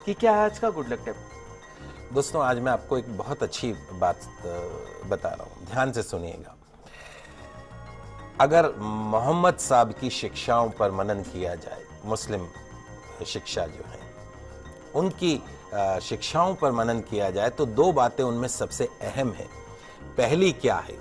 कि क्या है आज का गुड लक टिप? दोस्तों, आज मैं आपको एक बहुत अच्छी बात बता रहा हूँ, ध्यान से सुनिएगा। अगर मोहम्मद साहब की शिक्षाओं पर मनन किया जाए, मुस्लिम शिक्षा जो है उनकी शिक्षाओं पर मनन किया जाए तो दो बातें उनमें सबसे अहम है। पहली क्या है,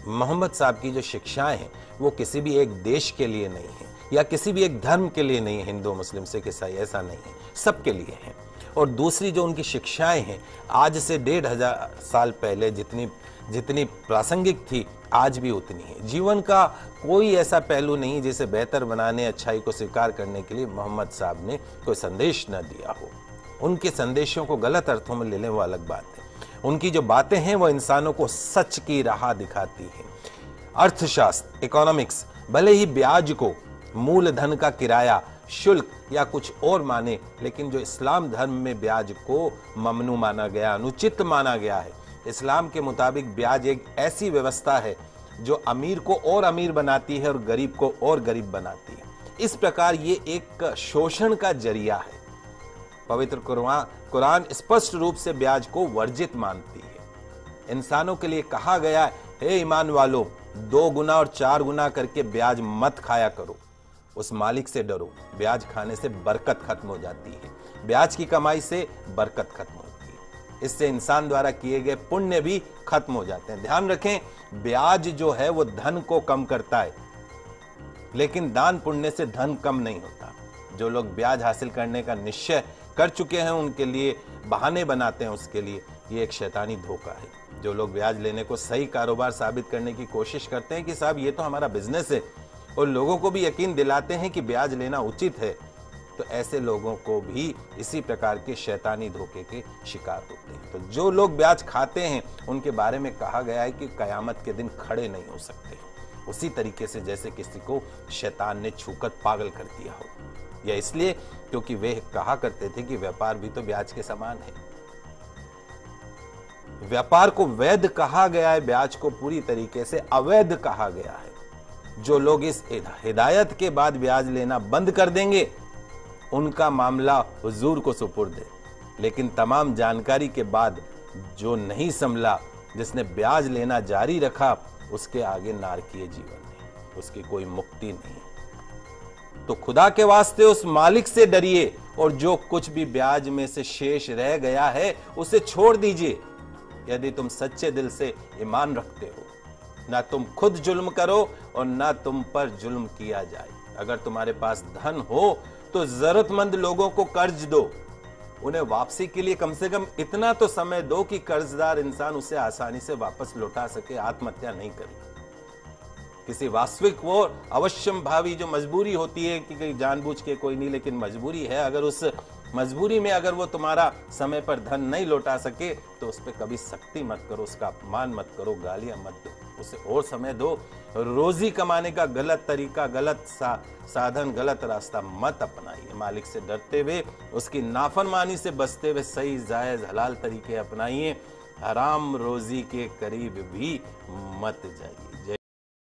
मोहम्मद साहब की जो शिक्षाएं हैं वो किसी भी एक देश के लिए नहीं है या किसी भी एक धर्म के लिए नहीं है, हिंदू मुस्लिम सिख ईसाई, ऐसा नहीं है, सबके लिए है। और दूसरी जो उनकी शिक्षाएं हैं आज से 1500 साल पहले जितनी प्रासंगिक थी आज भी उतनी है। जीवन का कोई ऐसा पहलू नहीं जिसे बेहतर बनाने, अच्छाई को स्वीकार करने के लिए मोहम्मद साहब ने कोई संदेश न दिया हो। उनके संदेशों को गलत अर्थों में ले लें वो अलग बात है। उनकी जो बातें हैं वो इंसानों को सच की राह दिखाती हैं। अर्थशास्त्र, इकोनॉमिक्स भले ही ब्याज को मूलधन का किराया, शुल्क या कुछ और माने, लेकिन जो इस्लाम धर्म में ब्याज को ममनू माना गया, अनुचित माना गया है। इस्लाम के मुताबिक ब्याज एक ऐसी व्यवस्था है जो अमीर को और अमीर बनाती है और गरीब को और गरीब बनाती है। इस प्रकार ये एक शोषण का जरिया है। पवित्र कुरान स्पष्ट रूप से ब्याज को वर्जित मानती है। इंसानों के लिए कहा गया है, हे ईमान वालों, 2 गुना और 4 गुना करके ब्याज मत खाया करो, उस मालिक से डरो, ब्याज खाने से बरकत खत्म हो जाती है। ब्याज की कमाई से बरकत खत्म होती है, इससे इंसान द्वारा किए गए पुण्य भी खत्म हो जाते हैं। ध्यान रखें, ब्याज जो है वो धन को कम करता है, लेकिन दान पुण्य से धन कम नहीं होता। जो लोग ब्याज हासिल करने का निश्चय कर चुके हैं उनके लिए बहाने बनाते हैं, उसके लिए ये एक शैतानी धोखा है। जो लोग ब्याज लेने को सही कारोबार साबित करने की कोशिश करते हैं कि साहब ये तो हमारा बिजनेस है, और लोगों को भी यकीन दिलाते हैं कि ब्याज लेना उचित है, तो ऐसे लोगों को भी इसी प्रकार के शैतानी धोखे के शिकार होते हैं। तो जो लोग ब्याज खाते हैं उनके बारे में कहा गया है कि कयामत के दिन खड़े नहीं हो सकते, उसी तरीके से जैसे किसी को शैतान ने छूकर पागल कर दिया हो। यह इसलिए क्योंकि वे कहा करते थे कि व्यापार भी तो ब्याज के समान है। व्यापार को वैध कहा गया है, ब्याज को पूरी तरीके से अवैध कहा गया है। जो लोग इस हिदायत के बाद ब्याज लेना बंद कर देंगे उनका मामला हुजूर को सुपुर्द है, लेकिन तमाम जानकारी के बाद जो नहीं संभला, जिसने ब्याज लेना जारी रखा, उसके आगे नारकीय जीवन है, उसकी कोई मुक्ति नहीं। तो खुदा के वास्ते उस मालिक से डरिए और जो कुछ भी ब्याज में से शेष रह गया है उसे छोड़ दीजिए। यदि तुम सच्चे दिल से ईमान रखते हो, ना तुम खुद जुल्म करो और ना तुम पर जुल्म किया जाए। अगर तुम्हारे पास धन हो तो जरूरतमंद लोगों को कर्ज दो, उन्हें वापसी के लिए कम से कम इतना तो समय दो कि कर्जदार इंसान उसे आसानी से वापस लौटा सके, आत्महत्या नहीं करे। किसी वास्तविक वो अवश्यम भावी जो मजबूरी होती है कि जानबूझ के कोई नहीं, लेकिन मजबूरी है, अगर उस मजबूरी में अगर वो तुम्हारा समय पर धन नहीं लौटा सके तो उस पर कभी सख्ती मत करो, उसका अपमान मत करो, गालियां मत दो, उसे और समय दो। रोजी कमाने का गलत तरीका, गलत साधन, गलत रास्ता मत अपनाइए। मालिक से डरते हुए, उसकी नाफरमानी से बचते हुए सही जायज हलाल तरीके अपनाइए। हराम रोजी के करीब भी मत जाइए।